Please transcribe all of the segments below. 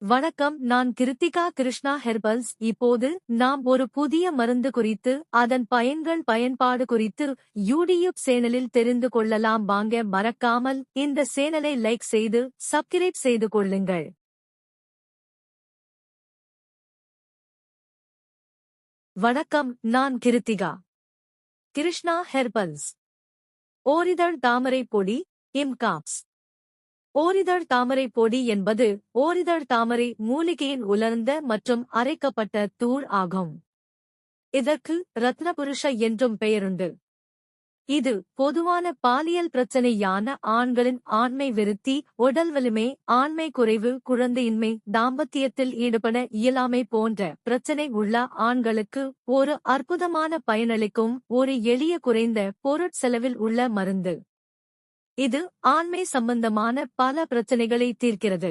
வணக்கம், நான் கிருத்திகா கிருஷ்ணா ஹெர்பல்ஸ். இப்போது நாம் ஒரு புதிய மருந்து குறித்து அதன் பயன்கள் பயன்பாடு குறித்து யூடியூப் சேனலில் தெரிந்து கொள்ளலாம். வாங்க, மறக்காமல் இந்த சேனலை லைக் செய்து சப்ஸ்கிரைப் செய்து கொள்ளுங்கள். வணக்கம், நான் கிருத்திகா கிருஷ்ணா ஹெர்பல்ஸ். ஓரிதழ் தாமரை பொடி இம்காப்ஸ். ஓரிதழ் தாமரை பொடி என்பது ஓரிதழ் தாமரை மூலிகையின் உலர்ந்த மற்றும் அரைக்கப்பட்ட தூள் ஆகும். இதற்கு ரத்னபுருஷ என்றும் பெயருண்டு. இது பொதுவான பாலியல் பிரச்சனையான ஆண்களின் ஆண்மை விருத்தி, உடல் வலிமை, ஆண்மை குறைவு, குழந்தையின்மை, தாம்பத்தியத்தில் ஈடுபட இயலாமை போன்ற பிரச்சனை உள்ள ஆண்களுக்கு ஒரு அற்புதமான பயனளிக்கும் ஒரு எளிய குறைந்த பொருட்செலவில் உள்ள மருந்து. இது ஆண்மை சம்பந்தமான பல பிரச்சனைகளை தீர்க்கிறது.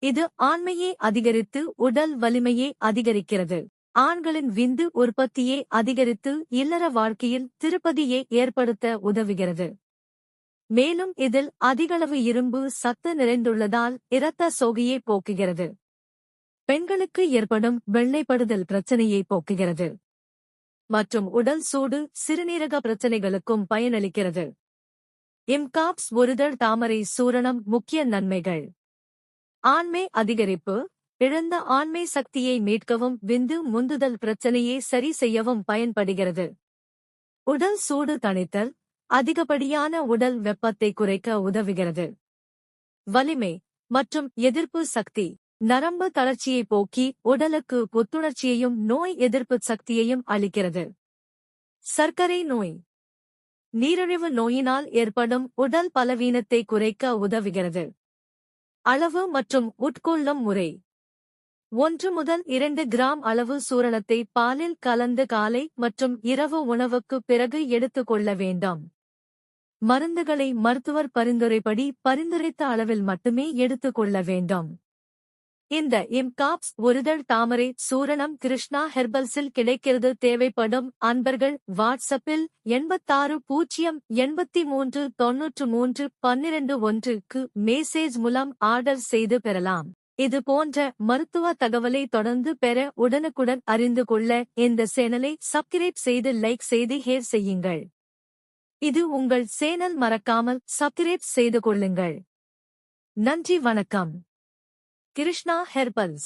இது ஆண்மையை அதிகரித்து உடல் வலிமையை அதிகரிக்கிறது. ஆண்களின் விந்து உற்பத்தியை அதிகரித்து இல்லற வாழ்க்கையில் திருப்பதியை ஏற்படுத்த உதவுகிறது. மேலும் இதில் அதிகளவு இரும்பு சத்து நிறைந்துள்ளதால் இரத்த சோகையை போக்குகிறது. பெண்களுக்கு ஏற்படும் வெள்ளைப்படுதல் பிரச்சனையை போக்குகிறது. மற்றும் உடல் சூடு, சிறுநீரக பிரச்சனைகளுக்கும் பயனளிக்கிறது. இம்காப்ஸ் ஒருதழ் தாமரை சூரணம். முக்கிய நன்மைகள்: ஆண்மை அதிகரிப்பு, இழந்த ஆண்மை சக்தியை மீட்கவும் விந்து முந்துதல் பிரச்சனையை சரி செய்யவும் பயன்படுகிறது. உடல் சூடு தணித்தல், அதிகப்படியான உடல் வெப்பத்தை குறைக்க உதவுகிறது. வலிமை மற்றும் எதிர்ப்பு சக்தி, நரம்பு தளர்ச்சியை போக்கி உடலுக்கு புத்துணர்ச்சியையும் நோய் எதிர்ப்பு சக்தியையும் அளிக்கிறது. சர்க்கரை நோய், நீரிழிவு நோயினால் ஏற்படும் உடல் பலவீனத்தை குறைக்க உதவுகிறது. அளவு மற்றும் உட்கொள்ளும் முறை: 1 முதல் 2 கிராம் அளவு சூரணத்தை பாலில் கலந்து காலை மற்றும் இரவு உணவுக்கு பிறகு எடுத்துக்கொள்ள வேண்டும். மருந்துகளை மருத்துவர் பரிந்துரைப்படி பரிந்துரைத்த அளவில் மட்டுமே எடுத்துக்கொள்ள வேண்டும். இந்த இம்காப்ஸ் ஒருதழ் தாமரை சூரணம் கிருஷ்ணா ஹெர்பல்ஸில் கிடைக்கிறது. தேவைப்படும் அன்பர்கள் வாட்ஸ்அப்பில் 86 083 93 12 1க்கு மெசேஜ் மூலம் ஆர்டர் செய்து பெறலாம். இது போன்ற மருத்துவ தகவலை தொடர்ந்து பெற உடனுக்குடன் அறிந்து கொள்ள இந்த சேனலை சப்ஸ்கிரைப் செய்து லைக் செய்து ஷேர் செய்யுங்கள். இது உங்கள் சேனல், மறக்காமல் சப்ஸ்கிரைப் செய்து கொள்ளுங்கள். நன்றி, வணக்கம். கிருஷ்ணா ஹெர்பல்ஸ்.